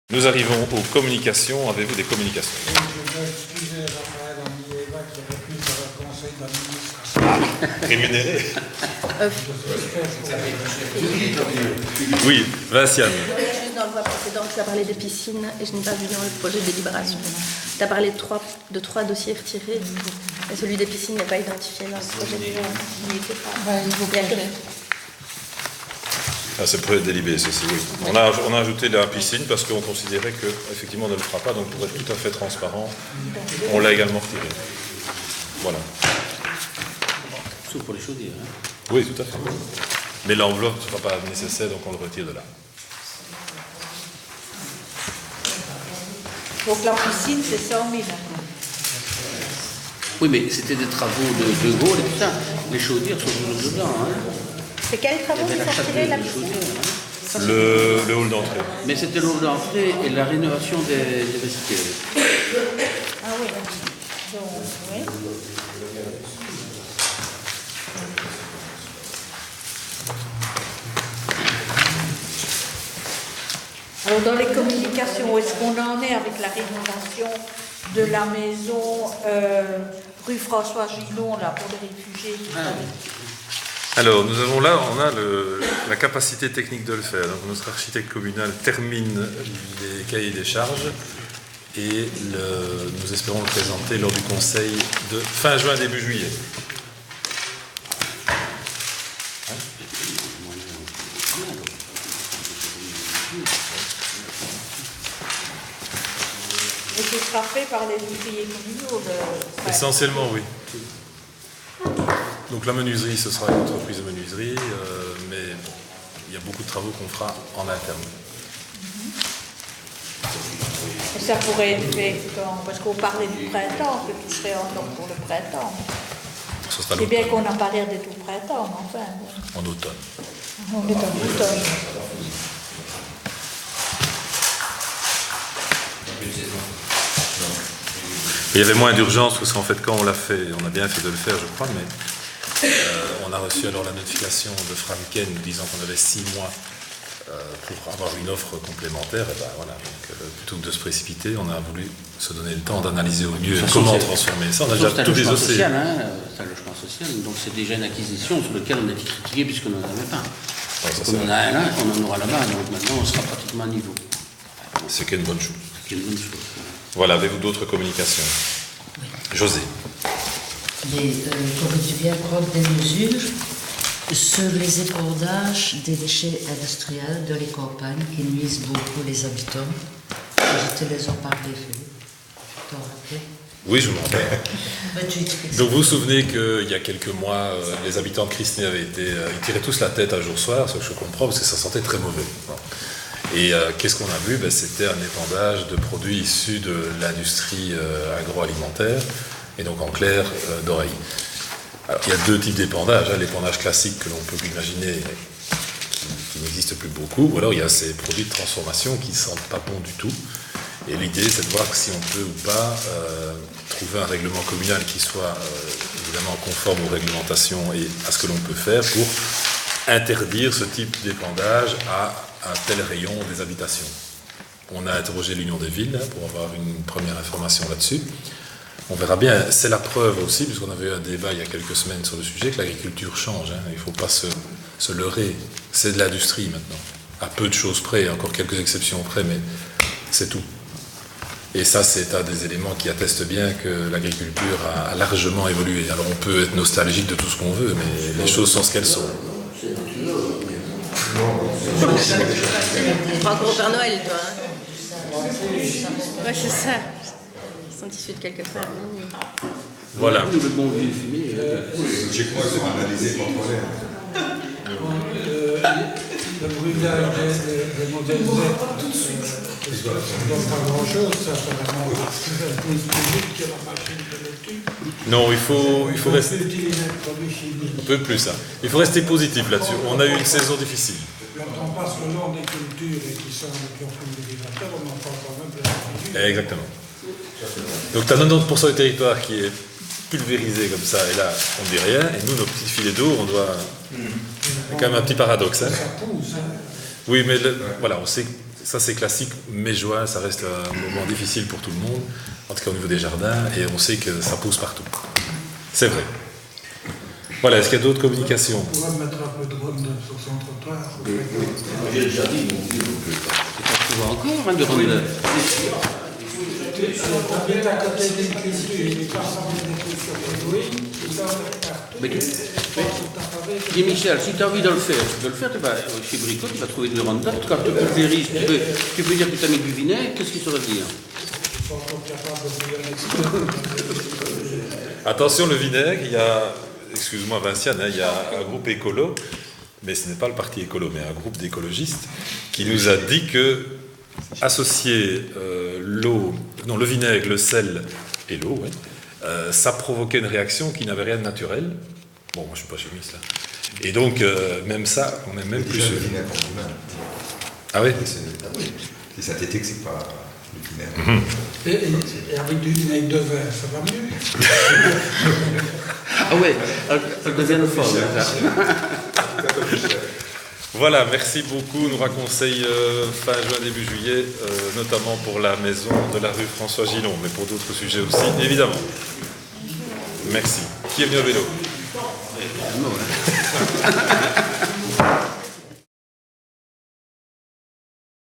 Nous arrivons aux communications. Avez-vous des communications? Je veux excuser Raphaël Amieva qui refuse le conseil d'administration. Rémunéré? Oui, Vinciane. Juste dans le voie précédente, tu as parlé des piscines et je n'ai pas vu dans le projet de délibération. Tu as parlé de trois dossiers retirés et celui des piscines n'est pas identifié dans le projet de délibération. Ah, c'est pour être délibéré, ceci, oui. On a ajouté la piscine parce qu'on considérait qu'effectivement on ne le fera pas, donc pour être tout à fait transparent, on l'a également retiré. Voilà. Sauf pour les chaudières. Hein. Oui, tout à fait. Mais l'enveloppe ne sera pas nécessaire, donc on le retire de là. Donc la piscine, c'est 100 000. Oui, mais c'était des travaux de Gaulle et tout ça. Les chaudières sont toujours dedans. Hein. C'est quels travaux qui sont retirés, la piscine? Le hall d'entrée. Mais c'était le hall d'entrée et la rénovation des vestiaires. Ah oui, donc, oui. Alors dans les communications, où est-ce qu'on en est avec la rénovation de la maison rue François Gillon là, pour les réfugiés Alors, nous avons là, on a la capacité technique de le faire. Donc, notre architecte communal termine les cahiers des charges et nous espérons le présenter lors du conseil de fin juin, début juillet. Et ce sera fait par les ouvriers communaux. Essentiellement, oui. Donc la menuiserie, ce sera une entreprise de menuiserie, mais il y a beaucoup de travaux qu'on fera en interne. Et ça pourrait être fait quand, parce qu'on parlait du printemps, que tout serait en ordre pour le printemps. Ce sera C'est bien l'automne. qu'on n'a pas l'air d'être au printemps, mais enfin. En automne. On est en automne. Il y avait moins d'urgence parce qu'en fait, quand on l'a fait, on a bien fait de le faire, je crois, mais on a reçu alors la notification de Franken nous disant qu'on avait 6 mois pour avoir une offre complémentaire. Et ben voilà, donc, plutôt que de se précipiter, on a voulu se donner le temps d'analyser au mieux comment transformer ça. On a déjà tout désossé. C'est un logement social, donc c'est déjà une acquisition sur laquelle on a été critiqué puisqu'on n'en avait pas. On en a un là, on en aura là-bas, donc maintenant on sera pratiquement à niveau. Ce qui est une bonne chose. C'est une bonne chose. Voilà, avez-vous d'autres communications? José. Comme tu viens prendre des mesures sur les épandages des déchets industriels de les campagnes qui nuisent beaucoup les habitants. Je te les en parlé, Philippe. Tu t'en rappelles? Oui, je m'en rappelle. Tu expliques ça. Donc vous vous souvenez qu'il y a quelques mois, les habitants de Christney avaient été... ils tiraient tous la tête à jour soir, ce que je comprends, parce que ça sentait très mauvais. Et qu'est-ce qu'on a vu? C'était un épandage de produits issus de l'industrie agroalimentaire, et donc en clair, d'oreilles. Alors, il y a deux types d'épandage, l'épandage classique que l'on peut imaginer, qui n'existe plus beaucoup, ou alors il y a ces produits de transformation qui ne sentent pas bon du tout. Et l'idée, c'est de voir si on peut ou pas trouver un règlement communal qui soit évidemment conforme aux réglementations et à ce que l'on peut faire pour interdire ce type d'épandage à un tel rayon des habitations. On a interrogé l'Union des villes pour avoir une première information là-dessus. On verra bien, c'est la preuve aussi, puisqu'on avait eu un débat il y a quelques semaines sur le sujet, que l'agriculture change. Il ne faut pas se leurrer. C'est de l'industrie maintenant. À peu de choses près, encore quelques exceptions près, mais c'est tout. Et ça, c'est un des éléments qui attestent bien que l'agriculture a largement évolué. Alors on peut être nostalgique de tout ce qu'on veut, mais les choses sont ce qu'elles sont. Pas encore au Père Noël, toi. Hein. Ouais, c'est ça. Ils sont issus de quelque part. Voilà. Le bon vieux fumier. J'ai crois que c'est banalisé contre l'air. Le brûlage des modernisés tout de suite. Donc pas grand-chose, ça c'est vraiment la prise publique qui a la machine de l'étude. Non, il faut rester... Utiliser le produit chimique. Un peu plus, ça. Il faut rester positif là-dessus. On a eu une saison difficile. Quand on passe le long des cultures et qui sont les plus pulvérisateurs, on en parle quand même de la culture. Exactement. Donc tu as 90% du territoire qui est pulvérisé comme ça, et là on ne dit rien, et nous, nos petits filets d'eau, on doit... C'est quand même un petit paradoxe. Hein. Ça pousse, hein. Oui, mais voilà, on sait que ça c'est classique, mai-juin, ça reste un moment difficile pour tout le monde, en tout cas au niveau des jardins, et on sait que ça pousse partout. C'est vrai. Voilà, est-ce qu'il y a d'autres communications? On pourra mettre un peu de drone sur son trottoir. J'ai déjà dit, mon Dieu, c'est pas souvent encore, hein, de rendre... Tu habites à côté d'une culture, il est pas ensemble des cultures pédouines, tout ça, Mais dis Michel, si tu as envie de le faire, tu peux le faire, tu vas chez Brico, tu vas trouver de Roundup, quand tu pulvérises, tu peux dire que tu as mis du vinaigre, qu'est-ce qu'il saurait dire? Attention, le vinaigre, il y a, excuse-moi Vinciane, hein, il y a un groupe écolo, mais ce n'est pas le parti écolo, mais un groupe d'écologistes, qui nous a dit que associer le vinaigre, le sel et l'eau, ouais, ça provoquait une réaction qui n'avait rien de naturel. Bon, moi je ne suis pas chimiste là. Et donc, même ça, on n'est même plus sûr. Le vinaigre en humain. Ah oui? C'est synthétique, c'est pas du vinaigre. Et avec du vinaigre de verre, ça va mieux? Ah ouais, ça devient le fort. Voilà, merci beaucoup. Nous raconseille fin juin, début juillet, notamment pour la maison de la rue François Gillon, mais pour d'autres sujets aussi, évidemment. Merci. Qui est venu au vélo?